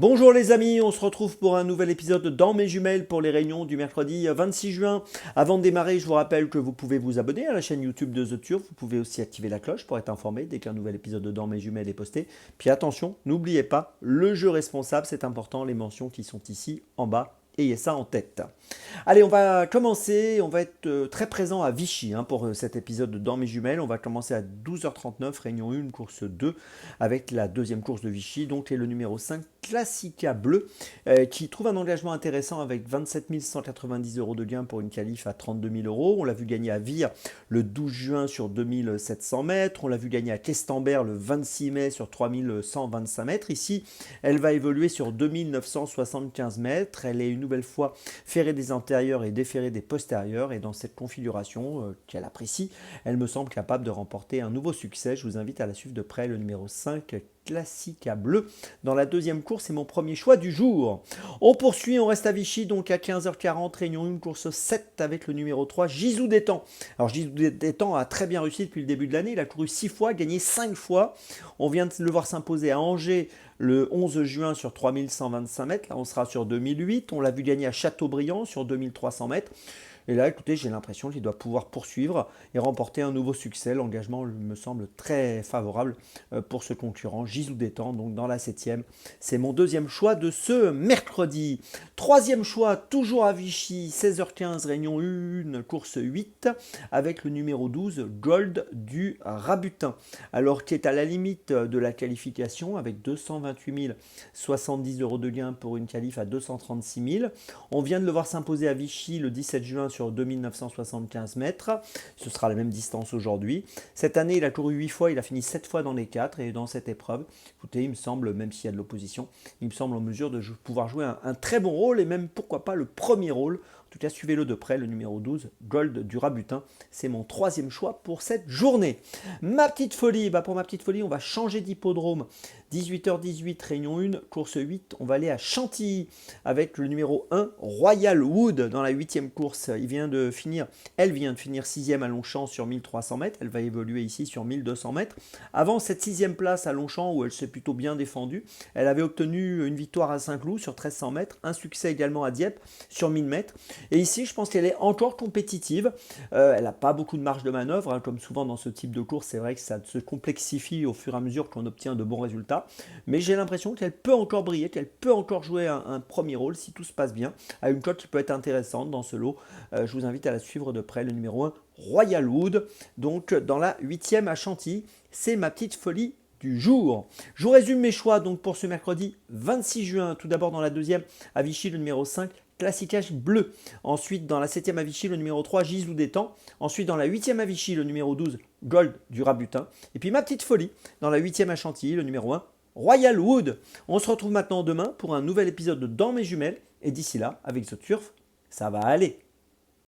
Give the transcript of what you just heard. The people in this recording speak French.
Bonjour les amis, on se retrouve pour un nouvel épisode dans mes jumelles pour les réunions du mercredi 26 juin. Avant de démarrer, je vous rappelle que vous pouvez vous abonner à la chaîne YouTube de The Turf. Vous pouvez aussi activer la cloche pour être informé dès qu'un nouvel épisode de Dans mes jumelles est posté. Puis attention, n'oubliez pas, le jeu responsable, c'est important, les mentions qui sont ici en bas. Ayez ça en tête. Allez, on va commencer. On va être très présent à Vichy pour cet épisode de Dans mes jumelles. On va commencer à 12h39, réunion 1, course 2, avec la deuxième course de Vichy, donc et le numéro 5, Classica Bleu, qui trouve un engagement intéressant avec 27 190 euros de gain pour une qualif à 32 000 euros. On l'a vu gagner à Vire le 12 juin sur 2700 mètres. On l'a vu gagner à Questembert le 26 mai sur 3125 mètres. Ici, elle va évoluer sur 2975 mètres. Elle est une nouvelle fois ferrée des antérieurs et déferrée des postérieurs. Et dans cette configuration qu'elle apprécie, elle me semble capable de remporter un nouveau succès. Je vous invite à la suivre de près, le numéro 5, Classica Bleu. Dans la deuxième course, c'est mon premier choix du jour. On poursuit, on reste à Vichy, donc à 15h40, réunion 1, course 7 avec le numéro 3, Gisou Détang. Alors Gisou Détang a très bien réussi depuis le début de l'année, il a couru 6 fois, gagné 5 fois. On vient de le voir s'imposer à Angers le 11 juin sur 3125 mètres, là on sera sur 2008. On l'a vu gagner à Châteaubriand sur 2300 mètres. Et là, écoutez, j'ai l'impression qu'il doit pouvoir poursuivre et remporter un nouveau succès. L'engagement me semble très favorable pour ce concurrent, Gisou Détang, donc dans la 7e. C'est mon deuxième choix de ce mercredi. Troisième choix, toujours à Vichy, 16h15, réunion 1, course 8, avec le numéro 12, Gold du Rabutin. Alors, qui est à la limite de la qualification, avec 228 070 euros de gain pour une qualif à 236 000. On vient de le voir s'imposer à Vichy le 17 juin sur 2975 mètres. Ce sera la même distance aujourd'hui. Cette année, il a couru 8 fois, il a fini 7 fois dans les 4 et dans cette épreuve, écoutez, il me semble, même s'il y a de l'opposition, il me semble en mesure de pouvoir jouer un très bon rôle et même pourquoi pas le premier rôle. En tout cas, suivez-le de près, le numéro 12, Gold du Rabutin. C'est mon troisième choix pour cette journée. Ma petite folie, pour ma petite folie, on va changer d'hippodrome. 18h18, réunion 1, course 8, on va aller à Chantilly avec le numéro 1, Royal Wood, dans la 8e course. Elle vient de finir 6e à Longchamp sur 1300 mètres. Elle va évoluer ici sur 1200 mètres. Avant cette 6e place à Longchamp, où elle s'est plutôt bien défendue, elle avait obtenu une victoire à Saint-Cloud sur 1300 mètres, un succès également à Dieppe sur 1000 mètres. Et ici, je pense qu'elle est encore compétitive. Elle n'a pas beaucoup de marge de manœuvre, comme souvent dans ce type de course. C'est vrai que ça se complexifie au fur et à mesure qu'on obtient de bons résultats. Mais j'ai l'impression qu'elle peut encore briller, qu'elle peut encore jouer un premier rôle si tout se passe bien, à une cote qui peut être intéressante dans ce lot. Je vous invite à la suivre de près, le numéro 1, Royal Wood, donc dans la 8e à Chantilly. C'est ma petite folie du jour. Je vous résume mes choix donc pour ce mercredi 26 juin. Tout d'abord dans la 2e à Vichy, le numéro 5, Classica Bleu. Ensuite, dans la 7e à Vichy, le numéro 3, Gisou Détang. Ensuite, dans la 8e à Vichy, le numéro 12, Gold du Rabutin. Et puis, ma petite folie, dans la 8e à Chantilly, le numéro 1, Royal Wood. On se retrouve maintenant demain pour un nouvel épisode de Dans mes jumelles. Et d'ici là, avec The Turf, ça va aller.